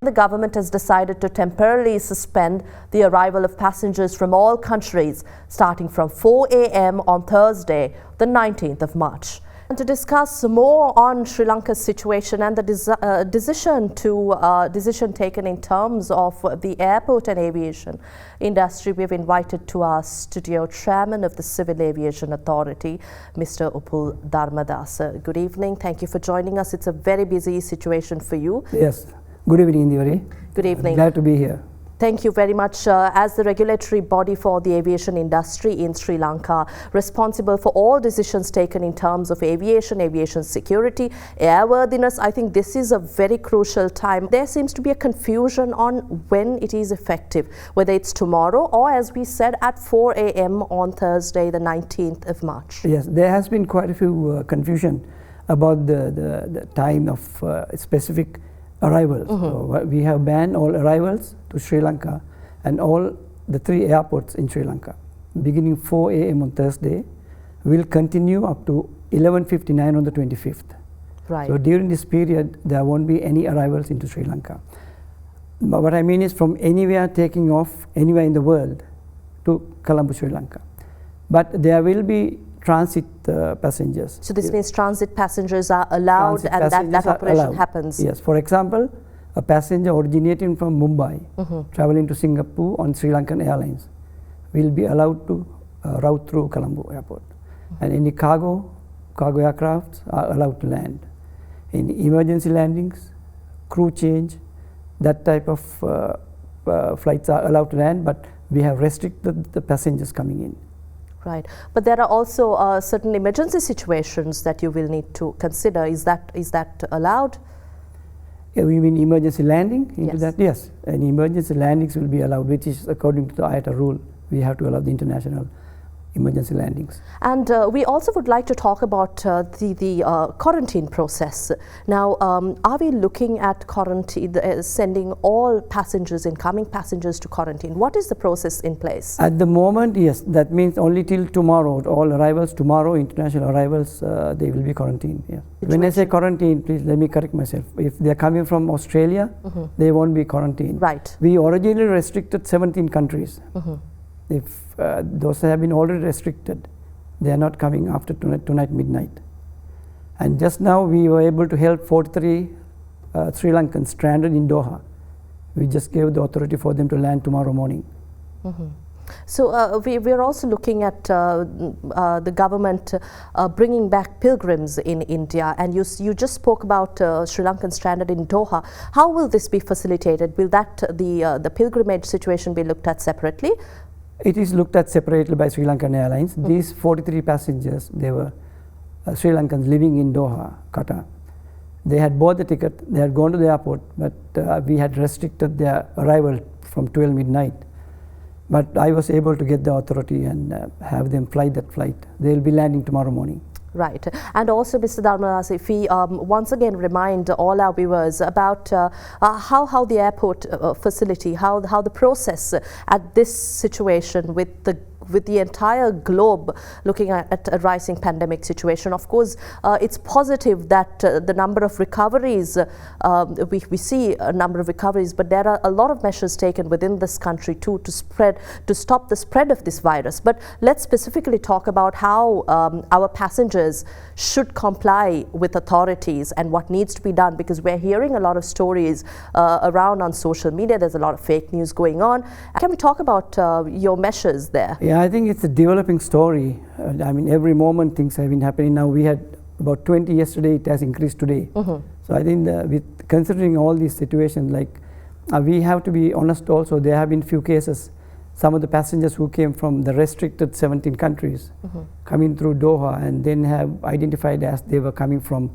The government has decided to temporarily suspend the arrival of passengers from all countries starting from 4 a.m. on Thursday, the 19th of March. And to discuss more on Sri Lanka's situation and the decision taken in terms of the airport and aviation industry, we've invited to our studio Chairman of the Civil Aviation Authority, Mr. Upul Dharmadasa. Good evening. Thank you for joining us. It's a very busy situation for you. Yes. Good evening, Indeewari. Good evening. Glad to be here. Thank you very much. As the regulatory body for the aviation industry in Sri Lanka, responsible for all decisions taken in terms of aviation security, airworthiness, I think this is a very crucial time. There seems to be a confusion on when it is effective, whether it's tomorrow or, as we said, at 4 a.m. on Thursday, the 19th of March. Yes, there has been quite a few confusion about the time of specific arrivals. So we have banned all arrivals to Sri Lanka and all the 3 airports in Sri Lanka. Beginning 4 a.m. on Thursday, will continue up to 11:59 on the 25th. Right. So during this period, there won't be any arrivals into Sri Lanka. But what I mean is from anywhere taking off, anywhere in the world to Colombo, Sri Lanka. But there will be transit passengers. So this means transit passengers are allowed and that operation happens? Yes. For example, a passenger originating from Mumbai traveling to Singapore on Sri Lankan Airlines will be allowed to route through Colombo Airport. And any cargo aircrafts are allowed to land. In emergency landings, crew change, that type of flights are allowed to land, but we have restricted the passengers coming in. Right, but there are also certain emergency situations that you will need to consider. Is that allowed? Yeah, we mean emergency landing into Yes. that? Yes, and emergency landings will be allowed, which is according to the IATA rule. We have to allow the international emergency landings. And we also would like to talk about the quarantine process. Now, are we looking at quarantine, sending all passengers, incoming passengers to quarantine? What is the process in place? At the moment, yes, that means only till tomorrow. All arrivals tomorrow, international arrivals, they will be quarantined. Yeah. When I say quarantine, please let me correct myself. If they are coming from Australia, they won't be quarantined. Right. We originally restricted 17 countries. If those have been already restricted, they are not coming after tonight midnight. And just now we were able to help 43 Sri Lankans stranded in Doha. We just gave the authority for them to land tomorrow morning. So we're also looking at the government bringing back pilgrims in India, and you just spoke about Sri Lankans stranded in Doha. How will this be facilitated? Will that the pilgrimage situation be looked at separately? It is looked at separately by Sri Lankan Airlines. These 43 passengers, they were Sri Lankans living in Doha, Qatar. They had bought the ticket, they had gone to the airport, but we had restricted their arrival from 12 midnight. But I was able to get the authority and have them fly that flight. They will be landing tomorrow morning. Right. And also, Mr. Dharmadasa, if we once again remind all our viewers about how the airport facility, how the process at this situation with the entire globe looking at a rising pandemic situation. Of course, it's positive that the number of recoveries, we see a number of recoveries, but there are a lot of measures taken within this country to stop the spread of this virus. But let's specifically talk about how our passengers should comply with authorities and what needs to be done, because we're hearing a lot of stories around on social media. There's a lot of fake news going on. Can we talk about your measures there? Yeah, I think it's a developing story. I mean, every moment things have been happening. Now we had about 20 yesterday, it has increased today. So I think with considering all these situations, like we have to be honest also, there have been few cases. Some of the passengers who came from the restricted 17 countries coming through Doha and then have identified as they were coming from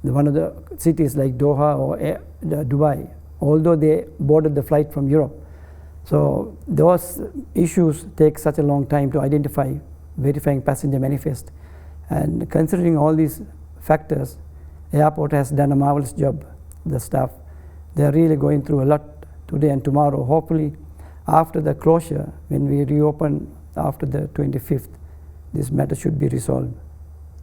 one of the cities like Doha or Dubai, although they boarded the flight from Europe. So those issues take such a long time to identify, verifying passenger manifest. And considering all these factors, the airport has done a marvelous job. The staff, they're really going through a lot today and tomorrow. Hopefully, after the closure, when we reopen after the 25th, this matter should be resolved.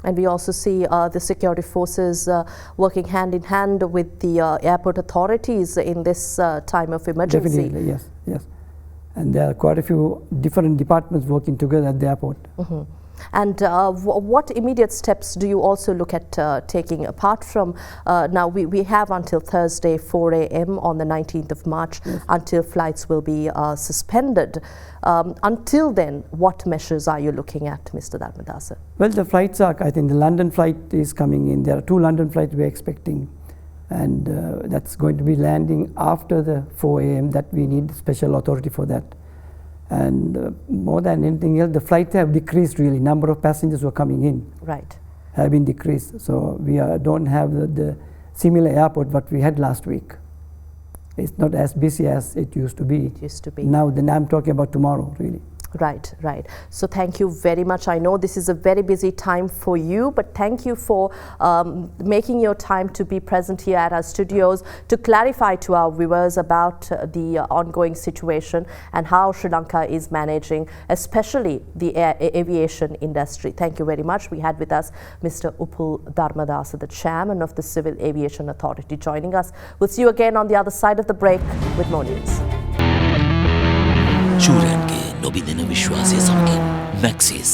And we also see the security forces working hand in hand with the airport authorities in this time of emergency. Definitely, yes, yes. And there are quite a few different departments working together at the airport. And what immediate steps do you also look at taking apart from now we have until Thursday 4 a.m. on the 19th of March until flights will be suspended. Until then, what measures are you looking at, Mr. Dharmadasa? Well, the flights are, I think the London flight is coming in. There are 2 London flights we're expecting, and that's going to be landing after the 4 a.m. that we need special authority for that. And more than anything else, the flights have decreased really. Number of passengers who are coming in have been decreased. So we don't have the similar airport what we had last week. It's not as busy as it used to be. Now then I'm talking about tomorrow really. Right, right. So thank you very much. I know this is a very busy time for you, but thank you for making your time to be present here at our studios to clarify to our viewers about the ongoing situation and how Sri Lanka is managing, especially the aviation industry. Thank you very much. We had with us Mr. Upul Dharmadasa, the chairman of the Civil Aviation Authority, joining us. We'll see you again on the other side of the break with more news. චූරයන්ගේ නොබිඳෙන විශ්වාසය සමගින් මැක්සිස්